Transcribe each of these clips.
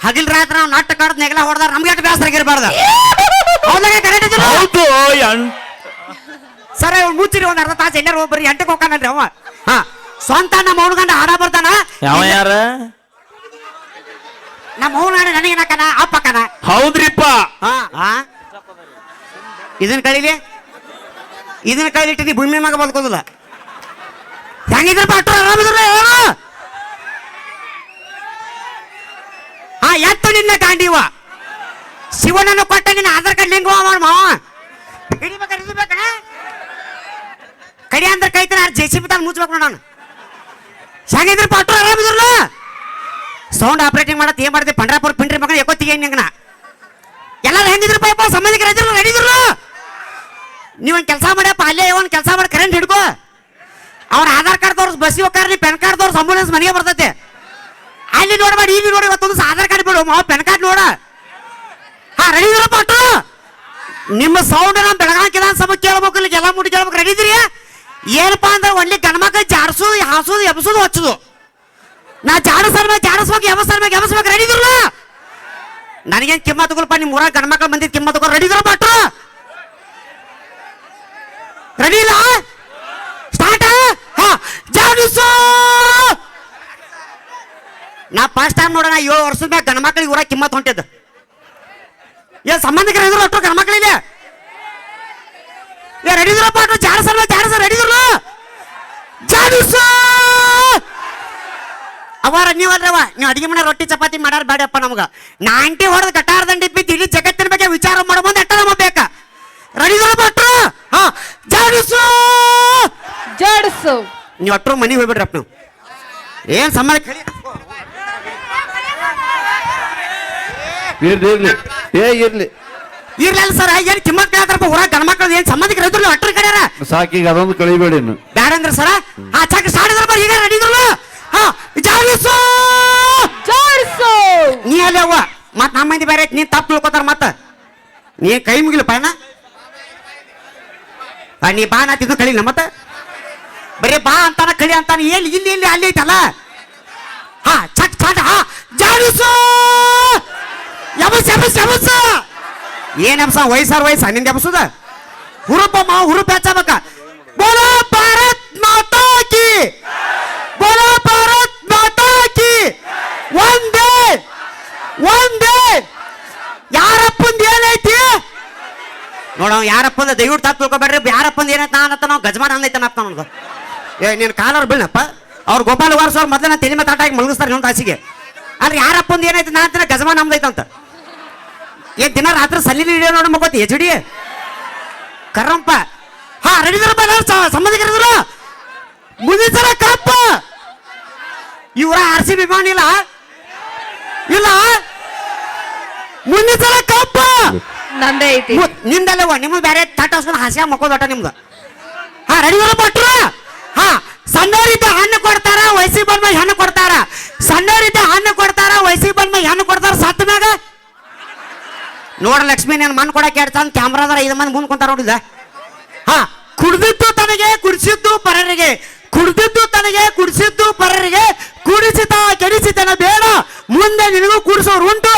ಹಗಿಲ್ ರಾತ್ರಿ ನಾವು ನಾಟಕ ಕಾಡದ್ ನೆಗಲ ಹೊಡೆದಾರ ನಮ್ಗೆ ಎಷ್ಟು ಬೇಸರ ಆಗಿರ್ಬಾರ್ದ ಹೌದು ಸರ್ ಇವ್ ಮುಚ್ಚಿರಿ ಒಂದ್ ಅರ್ಧ ತಾಸು ಎಲ್ಲಾರು ಒಬ್ಬರಿ ಎಂಟಕ್ಕೆ ಹೋಗ್ತಾನಲ್ರಿ ಅವ ಹಾ ಸ್ವಂತ ನಮ್ಮ ಅವನ ಗಂಡ ಹಾಡ ಬರ್ತಾನ ಯಾವ ಯಾರ ನಮ್ಮ ಅವನ ಗಂಡ ನನಗೇನಕನ ಅಪ್ಪಕನ ಹೌದ್ರಿಪ್ಪ ಇದನ್ನ ಕೈಲಿಟ್ಟಿದ್ದಿ ಭೂಮಿ ಮ್ಯಾಗ ಬದುಕೋದಿಲ್ಲ ಹೆಂಗಿದ್ರಪ್ಪ ಅಷ್ಟು ಆರಾಮಿದ್ರ ಹಾ ಎತ್ತು ನಿನ್ನ ಕಾಂಡಿವ ಶಿವನನ್ನು ಕೊಟ್ಟ ನಿನ್ನ ಆಧಾರ್ ಕಾರ್ಡ್ ಲಿಂಕ್ ಮಾವ ಹಿಡಿಬೇಕಣ ಕಡಿ ಅಂದ್ರೆ ಕೈತಾನ ಜೆಸಿಬಿ ತಾನು ಮುಚ್ಬೇಕು ನಾನು ಹೆಂಗಿದ್ರಪ್ಪ ಅಷ್ಟು ಆರಾಮಿದ್ರಲ್ಲ ಸೌಂಡ್ ಆಪರೇಟಿಂಗ್ ಮಾಡತ್ ಏನ್ ಮಾಡಿದೆ ಪಂಡ್ರಾಪುರ ಪಿಂಡ್ರಿ ಮಕ್ಕಳು ಎಕ್ಕೋತಿಗೆ ನಿಂಗನ ಎಲ್ಲರೂ ಹೆಂಗಿದ್ರಪ್ಪ ಯಪ್ಪ ಸಂಬಂಧಿಕರು ಇದ್ರಲ್ಲ ನಡೀದ್ರು ನೀವೊಂದು ಕೆಲಸ ಮಾಡ್ಯಪ್ಪ ಅಲ್ಲೇ ಒಂದು ಕೆಲಸ ಮಾಡಿ ಕರೆಂಟ್ ಹಿಡ್ಕೋ ಅವ್ರ ಆಧಾರ್ ಕಾರ್ಡ್ ತೋರಿಸ್ ಬಸ್ಸಿ ಹೋಗ್ತಾರ್ರಿ ಪೆನ್ ಕಾರ್ಡ್ ತೋರಿಸ್ ಅಂಬುಲೆನ್ಸ್ ಮನೆಗೆ ಬರ್ತೈತೆ ಅಲ್ಲಿ ನೋಡ್ಬೇಡಿ ಇಲ್ಲಿ ನೋಡಿ ಇವತ್ತೊಂದು ಆಧಾರ್ ಕಾರ್ಡ್ ಬಿಡು ಮಾವು ಪೆನ್ ಕಾರ್ಡ್ ನೋಡ ಹಾ ರೆಡಿ ಇದ್ರಪ್ಪ ಅಟ್ಟು ನಿಮ್ಮ ಸೌಂಡ್ ನಮ್ಮ ಬೆಳಗಾವಿ ವಿಧಾನಸಭೆ ಕೇಳ್ಬೇಕು ಇಲ್ಲಿ ಎಲ್ಲ ಮುಟ್ಟಿ ಕೇಳ್ಬೇಕು ರೆಡಿ ಇದ್ರಿ ಏನಪ್ಪಾ ಅಂದ್ರೆ ಒಳ್ಳೆ ಗಣಮಕ್ಕ ಜಾಡ್ಸೋದು ಹಾಸೋದು ಎಬ್ಸೋದು ಹಚ್ಚೋದು ನಾ ಜಾಡಿಸ್ಬೇಕು ಎಬಸ್ಬೇಕು ರೆಡಿ ಇದ್ರಲ್ಲ ನನಗೇನು ಕಿಮ್ಮತ್ ತಗೊಳ್ಪ ನಿಮ್ಮ ಊರಾಗ ಗಣಮಕ್ಳು ಬಂದಿದ್ದು ಕಿಮ್ಮತ್ ತಗೋ ರೆಡಿ ಇದ್ರಪ್ಪ ಅಟ್ಟು ರೆಡಿ ಇಲ್ಲ ಸ್ಟಾರ್ಟ್ ಹಾ ಜಾಡಿಸೋ ನಾ ಫಸ್ಟ್ ಟೈಮ್ ನೋಡೋಣ 7 ವರ್ಷದ ಮ್ಯಾಗ ಗಣಮಕ್ಳಿಗೆ ಊರಾಗ ಕಿಮ್ಮತ್ ಹೊಂಟಿದ್ದು ಏನ್ ಸಂಬಂಧಿಕರು ಇದ್ರು ಅಷ್ಟು ಗಣಮಕ್ಳಿಗೆ ಏ ರೆಡಿ ಇದ್ರಪ್ಪ ಅಟ್ಟು ಜಾಡಿಸ ರೆಡಿ ಇದ್ರಲ್ಲ ಜಾಡಿಸೋ ಅವರ ನೀವಲ್ರವ ನೀವು ಅಡಿಗೆ ಮನೆ ರೊಟ್ಟಿ ಚಪಾತಿ ಮಾಡಾರ ಬೇಡಪ್ಪ ನಮ್ಗ 90 ಹೊಡೆದ ಗಟಾರದಂಡಿ ಬಿದ್ದು ಇಡೀ ಜಗತ್ತಿನ ಬಗ್ಗೆ ವಿಚಾರ ಮಾಡೋ ಮುಂದೆ ಅಟ್ಟ ನಮಗ್ ಬೇಕ ರೆಡಿ ಇದ್ರಪ್ಪ ಅಟ್ಟು ಹಾ ಜಾಡಿಸು ನೀವು ಅಟ್ರು ಮನೆಗೆ ಹೋಗ್ಬಿಡ್ರಪ್ಪ ನೀವು ಏನ್ ಸಂಬಂಧ ಇರ್ಲಿ ಇರ್ಲಿಲ್ಲ ಸರ್ ಏನ್ ಕಿಮ್ಮತ್ ಕೇಳ್ತಾರಪ್ಪ ಊರಾಗ ಗಣಮಕ್ಳು ಏನ್ ಸಂಬಂಧಿಕರು ಇದ್ರಲ್ಲ ಅಟ್ರ ಕಡೆಯಾರ ಸಾಕೀಗ ಅದೊಂದು ಕಳಿಬೇಡಿ ಬ್ಯಾಡ ಅಂದ್ರ ಸರ ಹಾ ಚಕ್ ಸ್ಟಾರ್ಟ್ ಇದ್ರಪ್ಪ ಈಗ ರೆಡಿ ಇದ್ರಲ್ಲ ಹಾ ಜಾಡಿಸು ನೀ ಅಲ್ಲಿ ಅವ್ವ ಮತ್ ನಮ್ಮ ಮಂದಿ ಬೇರೆ ನೀನ್ ತಪ್ಪು ತಿಳ್ಕೊತಾರ ಮತ್ತ ನೀ ಕೈ ಮುಗಿಲಪ್ಪ ಅಣ್ಣ ನೀ ಬಾ ನಾತಿದ್ದು ಕಳಿಲ್ಲ ಮತ್ತ ಬರೀ ಬಾ ಅಂತಾನ ಕಳಿ ಅಂತಾನ ಎಲ್ಲಿ ಇಲ್ಲಿ ಅಲ್ಲಿ ಐತಲ್ಲ ಹಾ ಚಕ್ ಚಾಟ ಹಾ ಜಾಡಿಸು ಎಬಸ್ ಏನ್ ಎಬ್ಸ ವಯಸ್ಸ ನಿಂದ ಎಬ್ಸುದ ಹುರುಪ ಹುರುಪ ಹಚ್ಚಬೇಕ ಬೋಲೋ ಭಾರತ್ ಮಾತಾ ಕಿ ಒಂದೇ ಯಾರಪ್ಪಂದ ಏನೈತಿ ನೋಡ ಯಾರಪ್ಪಂದ ದಯವಿಟ್ಟು ತಪ್ಪು ತಿಳ್ಕೊಬೇಡ್ರಿ ಯಾರಪ್ಪಂದ ಏನೈತೆ ನಾನತ್ತ ನಾವು ಗಜಮಾನ ಅಂದೈತನಪ್ಪ ನಮ್ದು ಏ ನೀನು ಕಾಲವ್ರು ಬೀಳಪ್ಪ ಅವ್ರು ಗೋಪಾಲ ವಾರಸ್ ಅವ್ರು ಮೊದಲ ತಲೆ ಮೇಲೆ ತಾಟಾಗಿ ಮಲಗಿಸ್ತಾರೆ ಇನ್ನೊಂದು ತಾಸಿಗೆ ಆದ್ರೆ ಯಾರಪ್ಪಂದ ಏನೈತೆ ನಾ ಅಂತಾನೆ ಗಜಮಾನ ನಮ್ದೈತಂತ ಏನ್ ದಿನ ರಾತ್ರಿ ಸಲ್ಲಿ ಹಿಡಿಯೋ ನೋಡಿ ಮಗೋತಿ ಎಚ್.ಡಿ ಕರ್ರಂಪ ಹಾ ರೆಡಿ ಇದ್ರಪ್ಪ ಸಂಬಂಧಿಕರಿದ್ರು ಮುಂದಿನ ಸಲ ಕಪ್ಪ ಇವರ RCB ವಿಮಾನ ಇಲ್ಲ ಮುಂದಿನ ಸಲ ಕಪ್ಪ ನಂದೇ ಐತಿ ನಿಂದಲ್ಲವ ನಿಮ್ದು ಬೇರೆ ತಟ್ಟಸ್ಕೊಂಡು ಹಾಸ್ಯ ಮಕ್ಕೋದಟ ನಿಮ್ದು ಹಾ ರೆಡಿ ಇದ್ರಪ್ಪ ಹಾ ಸಣ್ಣವರಿದ್ದ ಹಣ್ಣು ಕೊಡ್ತಾರ ವಯಸ್ಸಿಗೆ ಬಂದ್ಮೇಲೆ ಹೆಣ್ಣು ಕೊಡ್ತಾರ ಸಣ್ಣವರಿದ್ದ ಹಣ್ಣು ಕೊಡ್ತಾರ ವಯಸ್ಸಿಗೆ ಬಂದ್ಮೇಲೆ ಹೆಣ್ಣು ಕೊಡ್ತಾರ ಸತ್ತ ಮ್ಯಾಗ ನೋಡ ಲಕ್ಷ್ಮಿ ನಾನು ಮಣ್ಣು ಕೊಡಕ್ಕೆ ಹೇಳ್ತಾನ ಕ್ಯಾಮ್ರಾದಾರ 5 ಮಂದಿ ಮುಂದೆ ಕುಂತಾರ ನೋಡಿದ ಹಾ ಕುಡ್ದಿದ್ದು ತನಗೆ ಕುಡಿಸಿದ್ದು ಪರರಿಗೆ ಕುಡಿಸಿತ ಕೆಡಿಸಿತನ ಬೇಡ ಮುಂದೆ ನಿನಗೂ ಕೂಡಿಸೋರು ಉಂಟು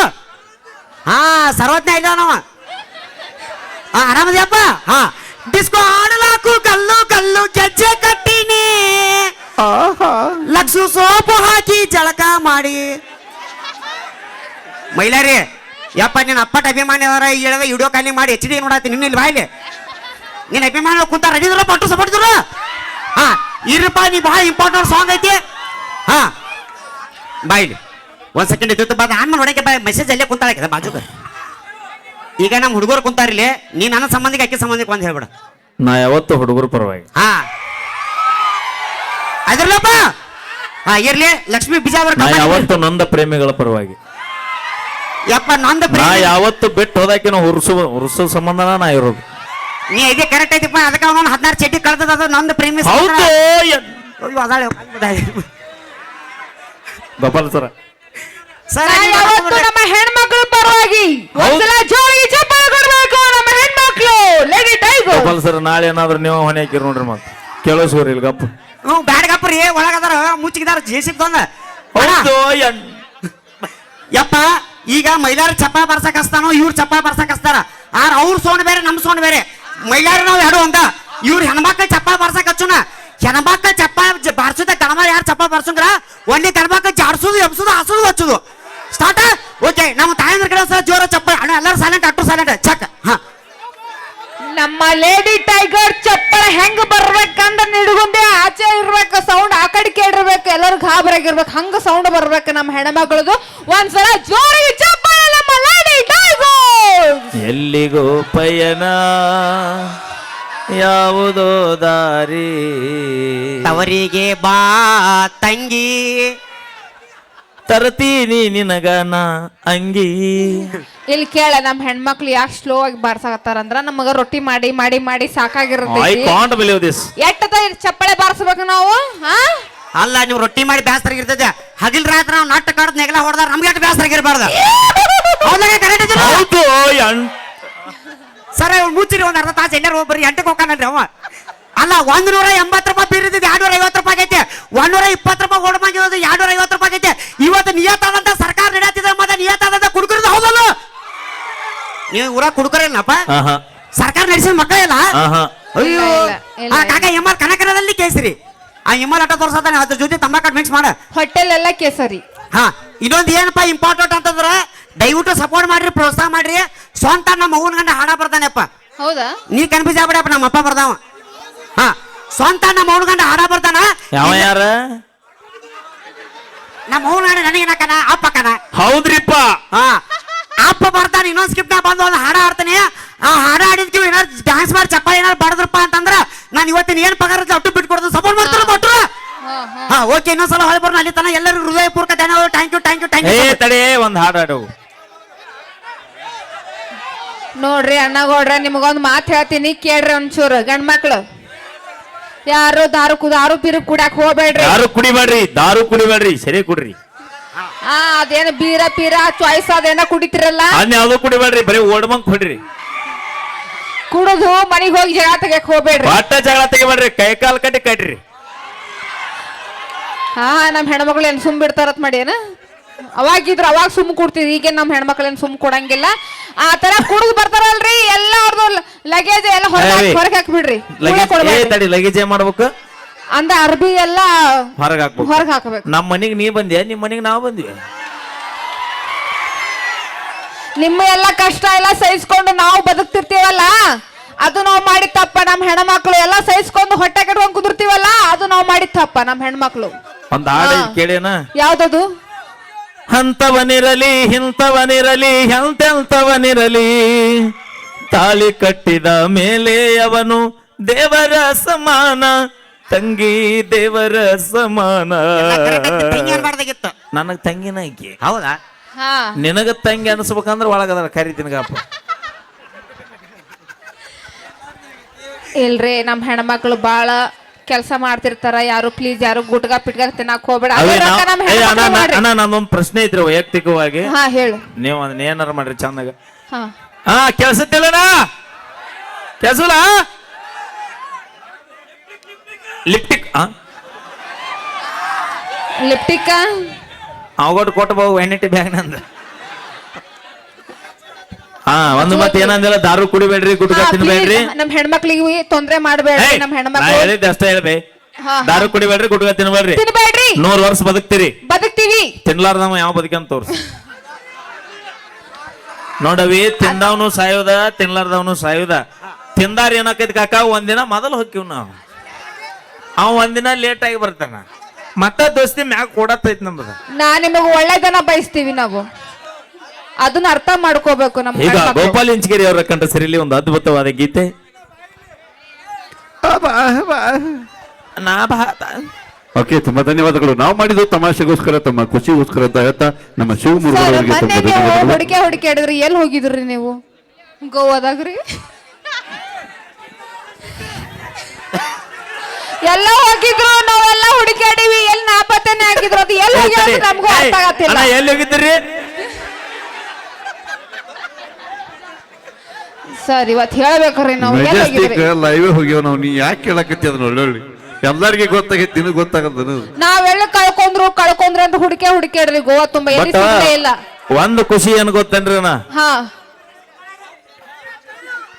ಹಾ ಸರ್ವಜ್ಞ ಇಲ್ಲ ನಾವ ಆರಾಮದಿಯಪ್ಪ ಹಾ ಡಿಸ್ಕೋ ಆಡಲಾಕು ಕಲ್ಲು ಗೆಜ್ಜೆ ಕಟ್ಟಿನಿ ಲಕ್ಷ ಸೋಪು ಹಾಕಿ ಜಳಕ ಮಾಡಿ ಮೈಲಾರಿ ಯಪ್ಪ ನೀನ್ ಅಪ್ಪಟ ಅಭಿಮಾನಿ ಅವರ ಹೇಳದ ವಿಡಿಯೋ ಕಾಲಿಂಗ್ ಮಾಡಿ HD ನೋಡತ್ತಿ ನಿನ್ನ ಇಲ್ಲಿ ಬಾಯ್ಲಿ ನೀನ್ ಅಭಿಮಾನಿ ಕುಂತ ರೆಡಿ ಇದ್ರ ಪಟ್ಟು ಸಪೋರ್ಟ್ ಹಾ ಇರಪ್ಪ ನೀ ಬಹಳ ಇಂಪಾರ್ಟೆಂಟ್ ಸಾಂಗ್ ಐತಿ ಹಾ ಬಾಯ್ಲಿ ಒಂದ್ ಸೆಕೆಂಡ್ ಇತ್ತು ಬಾದ ಆನ್ ನೋಡಕ್ಕೆ ಮೆಸೇಜ್ ಅಲ್ಲೇ ಕುಂತಾಳ ಬಾಜುಕ ಈಗ ನಮ್ಮ ಹುಡುಗರು ಕುಂತಾರಿಲ್ಲಿ ನೀ ನನ್ನ ಸಂಬಂಧಿಕ ಅಕ್ಕಿ ಸಂಬಂಧಿಕ ಒಂದ್ ಹೇಳ್ಬಿಡ ನಾ ಯಾವತ್ತು ಹುಡುಗರು ಪರವಾಗಿ ಹಾ ಅದ್ರಲ್ಲಪ್ಪ ಹಾ ಇರ್ಲಿ ಲಕ್ಷ್ಮೀ ಬಿಜಾವರ ಯಾವತ್ತು ನೊಂದ ಪ್ರೇಮಿಗಳ ಪರವಾಗಿ ಯಪ್ಪ ನೊಂದ ನಾ ಯಾವತ್ತು ಬಿಟ್ಟು ಹೋದಾಕಿನ ಹುರ್ಸೋ ಸಂಬಂಧನ ನಾ ಇರೋದು ನೀ ಇದೇ ಕರೆಕ್ಟ್ ಐತಿಪ್ಪ ಅದಕ್ಕೆ ಅವನು 16 ಚಟಿ ಕಳ್ದದ ಅದು ನೊಂದ ಪ್ರೇಮಿ ಗೋಪಾಲ್ ಸರ ಸರ್ ಯಾವತ್ತು ನಮ್ಮ ಹೆಣ್ಮಕ್ಳು ಪರವಾಗಿ ಒಂದ್ಸಲ ಜೋಳಿಗೆ ಚಪ್ಪಾಳೆ ಕೊಡ್ಬೇಕು ನಮ್ಮ ಹೆಣ್ಮಕ್ಳು ಗೋಪಾಲ್ ಸರ್ ನಾಳೆ ಏನಾದ್ರು ನೀವು ಹೊಣೆ ಹಾಕಿರಿ ನೋಡ್ರಿ ಮತ್ತೆ ಕೇಳಿಸ್ಕೋರಿ ಇಲ್ಲಿ ಗಪ್ಪ ಬ್ಯಾಡ್ಗಪ್ಪ ರೀ ಒಳಗದಾರ ಮುಚ್ಚಿದಾರ ಜೇಸಿಬ್ ತಂದ ಹೌದು ಯಪ್ಪ ಈಗ ಮೈಲಾರ ಚಪ್ಪ ಬರ್ಸಕ್ ಹಸ್ತಾನೋ ಇವ್ರು ಚಪ್ಪ ಬರ್ಸಕ್ ಹಸ್ತಾರ ಅವ್ರ ಸೌಂಡ್ ಬೇರೆ ನಮ್ ಸೌಂಡ್ ಬೇರೆ ಮೈಲಾರ ನಾವು ಎರಡು ಒಂದ ಇವ್ರು ಹೆಣ್ಮಕ್ಳು ಚಪ್ಪ ಬರ್ಸಕ್ ಹಚ್ಚುನ ಹೆಣ್ಮಕ್ಳು ಚಪ್ಪ ಬಾರ್ಸುದ ಗಣಮ ಯಾರು ಚಪ್ಪ ಬರ್ಸಂದ್ರ ಒಂದೇ ಗಣಮಕ್ಳು ಜಾಡ್ಸೋದು ಎಬ್ಸೋದು ಹಸೋದು ಹಚ್ಚೋದು ಸ್ಟಾರ್ಟ್ ಓಕೆ ನಮ್ಮ ತಾಯಂದ್ರ ಕಡೆ ಸಹ ಜೋರ ಚಪ್ಪ ಅಣ್ಣ ಎಲ್ಲರೂ ಸೈಲೆಂಟ್ ಅಟ್ಟು ಸೈಲೆಂಟ್ ಚಕ್ ಹಾ ನಮ್ಮ ಲೇಡಿ ಟೈಗರ್ ಚಪ್ಪಳ ಹೆಂಗ್ ಬರ್ಬೇಕಂದ್ರ ನಿಡ್ಗುಂದೆ ಆಚೆ ಇರ್ಬೇಕು ಸೌಂಡ್ ಆ ಕಡೆ ಕೇಳಿರ್ಬೇಕು ಎಲ್ಲರೂ ಗಾಬರಾಗಿರ್ಬೇಕು ಹಂಗ ಸೌಂಡ್ ಬರ್ಬೇಕು ನಮ್ಮ ಹೆಣ್ಮಕ್ಳದು ಒಂದ್ಸಲ ಜೋರಿಗೆ ಚಪ್ಪಳ ನಮ್ಮ ಲೇಡಿ ಟೈಗರ್ ಎಲ್ಲಿಗೋ ಪಯಣ ಯಾವುದೋ ದಾರಿ ತವರಿಗೆ ಬಾ ತಂಗಿ ತರ್ತೀನಿ ನಿನಗನ ಅಂಗಿ. ಇಲ್ಲಿ ಕೇಳ ನಮ್ಮ ಹೆಣ್ಮಕ್ಳು ಯಾಕೆ ಸ್ಲೋ ಆಗಿ ಬಾರ್ಸಾಕತ್ತಾರಂದ್ರ ನಮಗ ರೊಟ್ಟಿ ಮಾಡಿ ಮಾಡಿ ಮಾಡಿ ಐ ಸಾಕಾಗಿರ್ತೈತಿ ಕಾಂಟ್ ಬಿಲೀವ್ ದಿಸ್. ಎಟ್ಟದ ಚಪ್ಪಳೆ ಬಾರಿಸ್ಬೇಕು ನಾವು ಹಾ ಅಲ್ಲ ನೀವು ರೊಟ್ಟಿ ಮಾಡಿ ಬೇಸರಾಗಿರ್ತೈತೆ ಹಗಿಲ್ ರಾತ್ರಿ ನಾವು ನಟ್ಟ ಕಾಡ್ದ ನೆಗಲ ಹೊಡೆದಾರ ನಮ್ಗೆ ಎಷ್ಟು ಬೇಸರಾಗಿರ್ಬಾರ್ದು ಹೌದು ಸರ್ ಮುಚ್ಚಿರಿ ಒಂದ್ ಅರ್ಧ ತಾಸು ಎಲ್ಲರೂ ಒಬ್ಬರಿ ಎಂಟಕ್ಕೆ ಹೋಗ್ತಾನಲ್ರಿ ಅವ ಅಲ್ಲ 180 ರೂಪಾಯಿ ಬೀರಿದ್ದು 250 ರೂಪಾಯಿ ಆಗೈತೆ 120 ರೂಪಾಯಿ ಓಡಮಾಗಿರೋದು 250 ರೂಪಾಯಿ ಆಗೈತೆ ಇವತ್ತು ನಿಯತ್ತಾದಂತ ಸರ್ಕಾರ ನಡೆಯತ್ತಿದೆ ಮತ್ತೆ ನಿಯತ್ತಾದಂತ ಕುಡುಕರದು ಹೌದಲ್ಲ ನೀವು ಊರಾಗ ಕುಡುಕರೇನಪ್ಪ ಸರ್ಕಾರ ನಡೆಸಿದ ಮಕ್ಕಳಿಲ್ಲ ಅಯ್ಯೋ ಆ ಕಾಕ ಎಮ್ಮಲ್ ಕನಕನದಲ್ಲಿ ಕೇಸರಿ ಆ ಎಮ್ಮಲ್ ಆಟ ತೋರ್ಸತಾನೆ ಅದ್ರ ಜೊತೆ ತಂಬಾಕಟ್ ಮಿಕ್ಸ್ ಮಾಡ ಹೋಟೆಲ್ ಎಲ್ಲ ಕೇಸರಿ ಹಾ ಇನ್ನೊಂದು ಏನಪ್ಪ ಇಂಪಾರ್ಟೆಂಟ್ ಅಂತಂದ್ರ ದಯವಿಟ್ಟು ಸಪೋರ್ಟ್ ಮಾಡ್ರಿ ಪ್ರೋತ್ಸಾಹ ಮಾಡ್ರಿ ಸ್ವಂತ ನಮ್ಮ ಮಗನ ಗಂಡ ಹಾಡ ಬರ್ತಾನೆಪ್ಪ ಹೌದಾ ನೀ ಕನ್ಫ್ಯೂಸ್ ಆಗ್ಬಿಡಪ್ಪ ನಮ್ಮ ಅಪ್ಪ ಬರ್ದಾವ ಹಾ ಸ್ವಂತ ನಮ್ಮ ಮಗನ ಗಂಡ ಹಾಡ ಬರ್ತಾನ ಯಾವ ಯಾರ ನಮ್ಮ ಮಗನ ಗಂಡ ನನಗೇನಕನ ಅಪ್ಪ ಕನ ಹೌದ್ರಿಪ್ಪ ಹಾ ಅಪ್ಪ ಬರ್ತಾನೆ ಇನ್ನೊಂದ್ ಸ್ಕಿಪ್ ನಾ ಬಂದು ಒಂದು ಹಾಡ ಆಡ್ತಾನೆ ಆ ಹಾಡ ಆಡಿದ್ವಿ ಏನಾರು ಡ್ಯಾನ್ಸ್ ಮಾಡಿ ಚಪ್ಪಾಳೆ ಏನಾರು ಬಡದ್ರಪ್ಪ ಅಂತಂದ್ರ ನಾನು ಇವತ್ತಿನ ಏನ್ ಪಗಾರ ಅಟ್ಟು ಬಿಟ್ಟು ಕೊಡೋದು ಸಪೋರ್ಟ್ ಮಾಡ್ತಾನೆ ಕೊಟ್ರು ಹಾ ಓಕೆ ಇನ್ನೊಂದ್ಸಲ ಹೊಳೆ ಬರೋಣ ಅಲ್ಲಿ ತನ ಎಲ್ಲರೂ ಹೃದಯಪೂರ್ವಕ ಧನ್ಯವಾದ thank you thank you thank ಏ ಯು ತಡೆ ಒಂದ್ ಹಾಡು ನೋಡ್ರಿ ಅಣ್ಣಗೌಡ್ರ ನಿಮಗೊಂದು ಮಾತು ಹೇಳ್ತೀನಿ ಕೇಳ್ರಿ ಒಂಚೂರು ಗಂಡ್ಮಕ್ಳು ಯಾರು ದಾರು ಬೀರು ಕುಡ್ಯಾಕ್ ಹೋಗ್ಬೇಡ್ರಿ ದಾರು ಕುಡಿಬೇಡ್ರಿ ದಾರು ಕುಡಿಬೇಡ್ರಿ ಸರಿ ಕುಡ್ರಿ ಅದೇನು ಬೀರ ಪೀರ ಚಾಯ್ಸ್ ಅದೇನ ಕುಡಿತಿರಲ್ಲ ಅದ್ನ ಯಾವ್ದು ಕುಡಿಬೇಡ್ರಿ ಬರೀ ಓಡ್ಮಂಗ್ ಕೊಡ್ರಿ ಕುಡಿದು ಮನಿಗ್ ಹೋಗಿ ಜಗಳ ತೆಗಿಯಕ್ ಹೋಗ್ಬೇಡ್ರಿ ಬಟ್ಟ ಜಗಳ ತೆಗಿಬೇಡ್ರಿ ಕೈ ಕಾಲ್ ಕಟ್ಟಿ ಕಟ್ರಿ ನಮ್ ಹೆಣ್ಮಕ್ಳು ಏನ್ ಸುಮ್ ಬಿಡ್ತಾರತ್ ಮಾಡಿ ಏನ ಅವಾಗಿದ್ರು ಅವಾಗ ಸುಮ್ ಕೊಡ್ತಿದ್ವಿ ಈಗ ನಮ್ ಹೆಣ್ಮಕ್ಳು ಏನ್ ಸುಮ್ ಕೊಡಂಗಿಲ್ಲ ಆ ತರ ಕುಡಿದು ಬರ್ತಾರಲ್ರಿ ಎಲ್ಲ ಅವ್ರದ್ದು ಲಗೇಜ್ ಎಲ್ಲ ಹೊರಗೆ ಹಾಕ್ಬಿಡ್ರಿ ತಡಿ ಲಗೇಜ್ ಏನ್ ಮಾಡ್ಬೇಕು ಅಂದ ಅರ್ಬಿ ಎಲ್ಲ ಹೊರಗ್ ಹಾಕ್ಬೇಕು ಹೊರಗೆ ಹಾಕಬೇಕು ನಮ್ ಮನಿಗ್ ನೀ ಬಂದ್ಯಾ ನಿಮ್ ಮನಿಗ್ ನಾವ್ ಬಂದ್ವಿ ನಿಮ್ಮ ಎಲ್ಲ ಕಷ್ಟ ಎಲ್ಲ ಸಹಿಸ್ಕೊಂಡು ನಾವು ಬದುಕ್ತಿರ್ತೀವಲ್ಲ ಅದು ನಾವು ಮಾಡಿದ ತಪ್ಪ ನಮ್ ಹೆಣ್ಮಕ್ಳು ಎಲ್ಲ ಸಹಿಸ್ಕೊಂಡು ಹೊಟ್ಟೆ ಕಟ್ಕೊಂಡ್ ಕುದುರ್ತೀವಲ್ಲ ಅದು ನಾವು ಮಾಡಿದ ತಪ್ಪ ನಮ್ ಹೆಣ್ಮಕ್ಳು ಒಂದ್ ಹಾಡು ಕೇಳೇನ ಯಾವ್ದದು ಹಂತವನಿರಲಿ ಇಂಥವನಿರಲಿ ಎಂತೆಂಥವನಿರಲಿ ತಾಳಿ ಕಟ್ಟಿದ ಮೇಲೆ ಅವನು ದೇವರ ಸಮಾನ ತಂಗಿ ದೇವರ ಸಮಾನ ಮಾಡ್ದಾಗಿತ್ತು ನನಗ್ ತಂಗಿನ ಐಕಿ ಹೌದಾ ಹಾ ನಿನಗ ತಂಗಿ ಅನ್ಸ್ಬೇಕಂದ್ರ ಒಳಗದ ಕರಿತೀನಗಪ್ಪ ಇಲ್ರಿ ನಮ್ ಹೆಣ್ಮಕ್ಳು ಬಾಳ ಕೆಲಸ ಮಾಡ್ತಿರ್ತಾರ ಯಾರು ಪ್ಲೀಸ್ ಯಾರು ಗುಟ್ಗ ಪಿಟ್ಗ ತಿನ್ನಕ್ ಹೋಗ್ಬೇಡ ಅಣ್ಣ ನಂದೊಂದ್ ಪ್ರಶ್ನೆ ಐತ್ರಿ ವೈಯಕ್ತಿಕವಾಗಿ ಹಾ ಹೇಳು ನೀವು ಅದನ್ನ ಏನಾರ ಮಾಡ್ರಿ ಚಂದಾಗ ಹಾ ಕೆಲ್ಸತ್ತಿಲ್ಲಣ್ಣ ಕೆಲ್ಸಲ್ಲ ಲಿಪ್ಟಿಕ್ ಲಿಪ್ಟಿಕ್ ಅವಗೊಟ್ಟು ಕೊಟ್ಟು ಬಹು ವ್ಯಾನಿಟಿ ಬ್ಯಾಗ್ ನಂದ ಒಂದು ಮತ್ತೆ ಏನಂದಿಲ್ಲ ದಾರು ಕುಡಿಬೇಡ್ರಿ ಗುಟ್ಕಾ ತಿನ್ಬೇಡ್ರಿ ನಮ್ ಹೆಣ್ಮಕ್ಳಿಗೆ ತೊಂದ್ರೆ ಮಾಡ್ಬೇಡ್ರಿ ನಮ್ ಹೆಣ್ಮಕ್ಳು ಹೇಳಿದ್ದೆ ಅಷ್ಟೇ ಹೇಳ್ಬೇ ದಾರು ಕುಡಿಬೇಡ್ರಿ ಗುಟ್ಕಾ ತಿನ್ಬೇಡ್ರಿ ತಿನ್ಬೇಡ್ರಿ 100 ವರ್ಷ ಬದುಕ್ತಿರಿ ಬದುಕ್ತಿವಿ ತಿನ್ಲಾರ್ದವ ಯಾವ ಬದುಕಂತ ತೋರ್ಸು ನೋಡವಿ ತಿಂದವನು ಸಾಯುದ ತಿನ್ಲಾರ್ದವನು ಸಾಯುದ ತಿಂದಾರ ಏನಕ್ಕೈತಿ ಕಾಕ ಒಂದಿನ ಮೊದಲು ಹೋಗ್ತೀವ್ ನಾವು ಅವ ಒಂದಿನ ಲೇಟ್ ಆಗಿ ಬರ್ತಾನ ಮತ್ತ ದೋಸ್ತಿ ಮ್ಯಾಗ ಕೊಡತ್ತೈತಿ ನಮ್ದು ನಿಮಗ್ ಒಳ್ಳೇದನ್ನ ಬಯಸ್ತೀವಿ ನಾವು ಅದನ್ನ ಅರ್ಥ ಮಾಡ್ಕೋಬೇಕು ನಮ್ಮ ಈಗ ಗೋಪಾಲ್ ಇಂಚಗಿರಿ ಅವರ ಕಂಠ ಸರಿಲಿ ಒಂದು ಅದ್ಭುತವಾದ ಗೀತೆ ಓಕೆ ತುಂಬಾ ಧನ್ಯವಾದಗಳು ನಾವು ಮಾಡಿದ್ದು ತಮಾಷೆಗೋಸ್ಕರ ತಮ್ಮ ಖುಷಿಗೋಸ್ಕರ ಅಂತ ಹೇಳ್ತಾ ನಮ್ಮ ಶಿವಮೂರ್ತಿ ಅವರಿಗೆ ತುಂಬಾ ಧನ್ಯವಾದಗಳು. ಹುಡುಕೆ ಹುಡುಕಿದ್ರಿ ಎಲ್ಲಿ ಹೋಗಿದ್ರಿ ನೀವು ಗೋವಾದಾಗ್ರಿ ಎಲ್ಲ ಹೋಗಿದ್ರು ನಾವೆಲ್ಲ ಹುಡುಕಾಡಿವಿ ಎಲ್ಲಿ ನಾಪತ್ತೆನೆ ಆಗಿದ್ರು ಅದು ಎಲ್ಲಿ ಹೋಗಿ ನಮಗೂ ಅರ್ಥ ಆಗತ್ತಿಲ್ಲ ಎಲ್ಲಿ ಹೋಗಿದ್ರಿ ಸರ್ ಇವತ್ತು ಹೇಳ್ಬೇಕ್ರಿ ನಾವು ಎಲ್ಲಿ ಮೆಜೆಸ್ಟಿಕ್ ಹೋಗಿದ್ರಿ ಲೈವ್ ಹೋಗ್ಯಾವ ನಾವು ನೀ ಯಾಕೆ ಕೇಳಕತ್ತಿ ಅದನ್ನ ಒಳ್ಳೊಳ್ಳಿ ಎಲ್ಲರಿಗೆ ಗೊತ್ತಾಗೈತಿ ನಿನಗೆ ಗೊತ್ತಾಗದ ನಾವೆಲ್ಲ ಕಳ್ಕೊಂಡ್ರು ಅಂತ ಹುಡುಕಾಡ್ರಿ ಗೋವಾ ತುಂಬಾ ಎಲ್ಲಿ ಸಿಗ್ಲೇ ಇಲ್ಲ ಒಂದು ಖುಷಿ ಏನ್ ಗೊತ್ತೇನ್ರಿ ಅಣ್ಣ, ಹಾ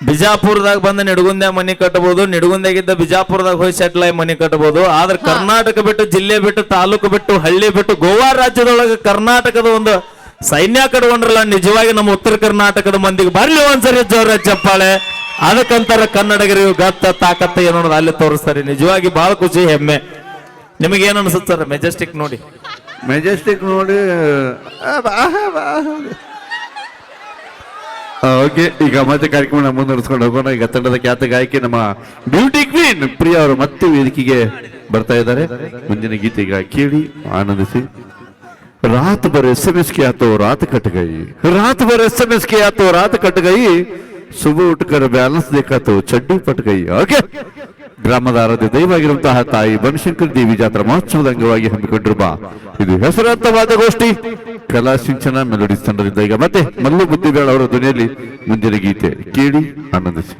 ಬಿಜಾಪುರದಾಗ ಬಂದ ನಿಡಗುಂದ್ಯಾಗ ಮನಿ ಕಟ್ಟಬಹುದು, ನಿಡಗುಂದ್ಯಾಗಿದ್ದ ಬಿಜಾಪುರದಾಗ ಹೋಗಿ ಸೆಟ್ಲ್ ಆಗಿ ಮನಿ ಕಟ್ಟಬಹುದು. ಆದ್ರೆ ಕರ್ನಾಟಕ ಬಿಟ್ಟು, ಜಿಲ್ಲೆ ಬಿಟ್ಟು, ತಾಲೂಕು ಬಿಟ್ಟು, ಹಳ್ಳಿ ಬಿಟ್ಟು, ಗೋವಾ ರಾಜ್ಯದೊಳಗೆ ಕರ್ನಾಟಕದ ಒಂದು ಸೈನ್ಯ ಕಟ್ಕೊಂಡ್ರಲ್ಲ, ನಿಜವಾಗಿ ನಮ್ಮ ಉತ್ತರ ಕರ್ನಾಟಕದ ಮಂದಿಗೆ ಬರ್ಲಿ ಒಂದ್ಸರಿ ಜೋರ ಚಪ್ಪಾಳೆ. ಅದಕ್ಕಂತಾರ ಕನ್ನಡಿಗರಿಗೂ ಗತ್ತ ತಾಕತ್ತ ಏನೋ ಅಲ್ಲಿ ತೋರಿಸ್ತಾರೆ. ನಿಜವಾಗಿ ಬಹಳ ಖುಷಿ, ಹೆಮ್ಮೆ. ನಿಮಗೆ ಏನ್ ಅನ್ಸುತ್ತಾರ ಮೆಜೆಸ್ಟಿಕ್ ನೋಡಿ? ಮೆಜೆಸ್ಟಿಕ್ ನೋಡಿ ಓಕೆ, ಈಗ ಮತ್ತೆ ಕಾರ್ಯಕ್ರಮ ಮುಂದುವರಿಸ್ಕೊಂಡು ಹೋಗೋಣ. ಈಗ ತಂಡದ ಖ್ಯಾತ ಗಾಯಕಿ ನಮ್ಮ ಬ್ಯೂಟಿ ಕ್ವೀನ್ ಪ್ರಿಯಾ ಅವರು ಮತ್ತೆ ವೇದಿಕೆಗೆ ಬರ್ತಾ ಇದ್ದಾರೆ. ಮುಂದಿನ ಗೀತೆ ಈಗ ಕೇಳಿ ಆನಂದಿಸಿ. रात भर SMS किया तो रात कट गई, रात भर SMS किया तो रात कट गई, सुबह उठकर बैलेंस देखा तो चड्डी पट गई. ಓಕೆ, ಗ್ರಾಮದ ಆರಾಧ್ಯ ದೈವವಾಗಿರುವಂತಹ ತಾಯಿ ಬನಶಂಕರಿ ದೇವಿ ಜಾತ್ರಾ ಮಹೋತ್ಸವದ ಅಂಗವಾಗಿ ಹಮ್ಮಿಕೊಂಡಿರುವ ಇದು ಹೆಸರಾಂತವಾದ ಗೋಷ್ಠಿ ಕಲಾ ಸಿಂಚನ ಮೆಲೋಡಿಸ್ ತಂಡದಿಂದ ಈಗ ಮತ್ತೆ ಮಲ್ಲು ಬುದ್ದಿಬೇಳ ಅವರ ಧ್ವನಿಯಲ್ಲಿ ಮುಂದಿನ ಗೀತೆ ಕೇಳಿ ಆನಂದಿಸಿ.